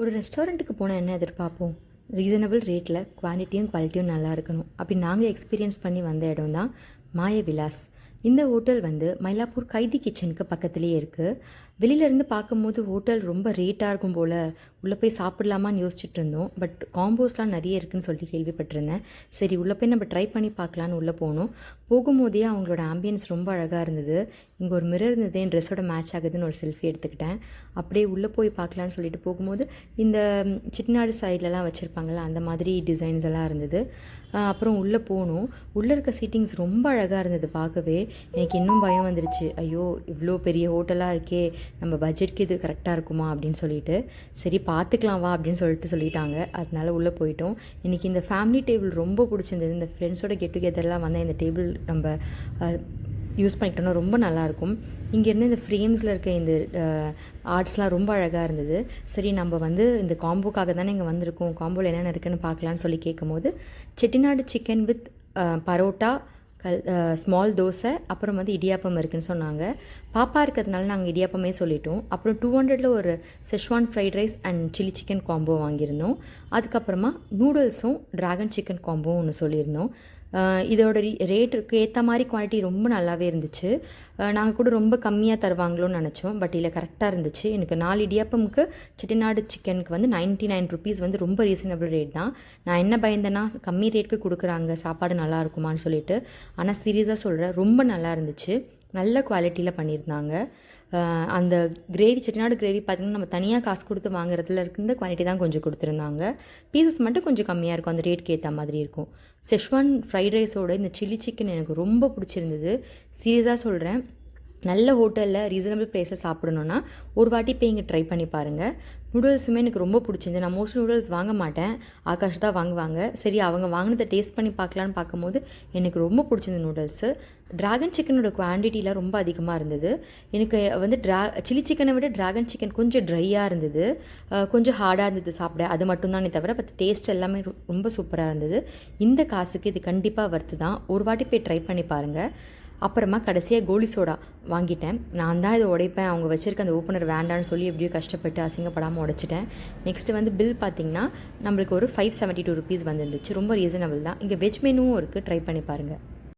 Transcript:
ஒரு ரெஸ்டாரண்ட்டுக்கு போனால் என்ன எதிர்பார்ப்போம்? ரீசனபிள் ரேட்டில் குவான்டிட்டியும் குவாலிட்டியும் நல்லா இருக்கணும். அப்படி நாங்கள் எக்ஸ்பீரியன்ஸ் பண்ணி வந்த இடம் தான் மாய விலாஸ். இந்த ஹோட்டல் வந்து மயிலாப்பூர் கைதி கிச்சனுக்கு பக்கத்துலேயே இருக்குது. வெளியிலேருந்து பார்க்கும்போது ஹோட்டல் ரொம்ப ரேட்டாக இருக்கும் போல், உள்ளே போய் சாப்பிட்லாமான்னு யோசிச்சுட்டு இருந்தோம். பட் காம்போஸ்லாம் நிறைய இருக்குதுன்னு சொல்லி கேள்விப்பட்டிருந்தேன். சரி உள்ளே போய் நம்ம ட்ரை பண்ணி பார்க்கலான்னு உள்ளே போனோம். போகும்போதே அவங்களோட ஆம்பியன்ஸ் ரொம்ப அழகாக இருந்தது. இங்கே ஒரு மிரர் இருந்தது, என் ட்ரெஸ்ஸோட மேட்ச் ஆகுதுன்னு ஒரு செல்ஃபி எடுத்துக்கிட்டேன். அப்படியே உள்ளே போய் பார்க்கலான்னு சொல்லிட்டு போகும்போது இந்த செட்டிநாடு சைட்லலாம் வச்சுருப்பாங்கள்ல, அந்த மாதிரி டிசைன்ஸ் எல்லாம் இருந்தது. அப்புறம் உள்ளே போனோம். உள்ளே இருக்க சீட்டிங்ஸ் ரொம்ப அழகாக இருந்தது பார்க்கவே. எனக்கு இன்னும் பயம் வந்துருச்சு. ஐயோ இவ்வளோ பெரிய ஹோட்டலாக இருக்கே, நம்ம பட்ஜெட்க்கு இது கரெக்டாக இருக்குமா அப்படின்னு சொல்லிட்டு. சரி பார்த்துக்கலாம் வா அப்படின்னு சொல்லிட்டாங்க. அதனால உள்ளே போயிட்டோம். இன்றைக்கி இந்த ஃபேமிலி டேபிள் ரொம்ப பிடிச்சிருந்தது. இந்த ஃப்ரெண்ட்ஸோட கெட் டுகெதர்லாம் வந்தால் இந்த டேபிள் நம்ம யூஸ் பண்ணிக்கிட்டோன்னா ரொம்ப நல்லாயிருக்கும். இங்கேருந்து இந்த ஃப்ரேம்ஸில் இருக்க இந்த ஆர்ட்ஸ்லாம் ரொம்ப அழகாக இருந்தது. சரி நம்ம வந்து இந்த காம்போக்காக தானே இங்கே வந்திருக்கோம், காம்போவில் என்னென்ன இருக்குதுன்னு பார்க்கலான்னு சொல்லி கேட்கும்போது Chettinad chicken with parotta, small dosa, அப்புறம் வந்து இடியாப்பம் இருக்குதுன்னு சொன்னாங்க. பாப்பா இருக்கிறதுனால நாங்கள் இடியாப்பமே சொல்லிட்டோம். அப்புறம் 200 ஒரு Schezwan fried rice and chilli chicken combo வாங்கியிருந்தோம். அதுக்கப்புறமா நூடுல்ஸும் ட்ராகன் சிக்கன் காம்போவும் ஒன்று சொல்லியிருந்தோம். இதோட ரேட்டுக்கு ஏற்ற மாதிரி குவாலிட்டி ரொம்ப நல்லாவே இருந்துச்சு. நாங்கள் கூட ரொம்ப கம்மியாக தருவாங்களோன்னு நினச்சோம். பட் இல்லை, கரெக்டாக இருந்துச்சு. எனக்கு 4 இடியாப்பமுக்கு செட்டிநாடு சிக்கனுக்கு வந்து 99 ருபீஸ் வந்து ரொம்ப ரீசனபிள் ரேட் தான். நான் என்ன பயந்தேன்னா கம்மி ரேட்டுக்கு கொடுக்குறாங்க, சாப்பாடு நல்லா இருக்குமான்னு சொல்லிட்டு. ஆனால் சீரியஸாக சொல்கிறேன், ரொம்ப நல்லா இருந்துச்சு. நல்ல குவாலிட்டியில் பண்ணியிருந்தாங்க. அந்த கிரேவி, செட்டிநாடு கிரேவி பார்த்திங்கன்னா நம்ம தனியாக காசு கொடுத்து வாங்குறதுல இருந்த குவாலிட்டி தான் கொஞ்சம் கொடுத்துருந்தாங்க. பீசஸ் மட்டும் கொஞ்சம் கம்மியாக இருக்கும், அந்த ரேட்க்கு ஏற்ற மாதிரி இருக்கும். செஷ்வான் ஃப்ரைட் ரைஸோட இந்த சில்லி சிக்கன் எனக்கு ரொம்ப பிடிச்சிருந்தது. சீரியஸாக சொல்கிறேன், நல்ல ஹோட்டலில் ரீசனபிள் ப்ரைஸில் சாப்பிடணுன்னா ஒரு வாட்டி போய் இங்கே ட்ரை பண்ணி பாருங்கள். நூடுல்ஸுமே எனக்கு ரொம்ப பிடிச்சிருந்து. நான் மோஸ்ட்லி நூடுல்ஸ் வாங்க மாட்டேன், ஆகாஷ் தான் வாங்குவாங்க. சரி அவங்க வாங்கினதை டேஸ்ட் பண்ணி பார்க்கலான்னு பார்க்கும்போது எனக்கு ரொம்ப பிடிச்சிருந்த நூடுல்ஸு. ட்ராகன் சிக்கனோட குவான்டிட்டியில் ரொம்ப அதிகமாக இருந்தது. எனக்கு வந்து சில்லி சிக்கனை விட ட்ராகன் சிக்கன் கொஞ்சம் ட்ரையாக இருந்தது, கொஞ்சம் ஹார்டாக இருந்தது சாப்பிட. அது மட்டும்தானே தவிர பட் டேஸ்ட் எல்லாமே ரொம்ப சூப்பராக இருந்தது. இந்த காசுக்கு இது கண்டிப்பாக வர்த்து தான். ஒரு வாட்டி போய் ட்ரை பண்ணி பாருங்கள். அப்புறமா கடைசியாக கோலி சோடா வாங்கிட்டேன். நான் தான் இதை உடைப்பேன், அவங்க வச்சுருக்க அந்த ஓப்பனர் வேண்டான்னு சொல்லி எப்படியோ கஷ்டப்பட்டு அசிங்கப்படாமல் உடைச்சிட்டேன். நெக்ஸ்ட்டு வந்து பில் பார்த்திங்கன்னா நம்மளுக்கு ஒரு 572 ருபீஸ் வந்துருந்துச்சு. ரொம்ப ரீசனபிள் தான். இங்கே வெஜ் மெனுவும் இருக்குது, ட்ரை பண்ணி பாருங்கள்.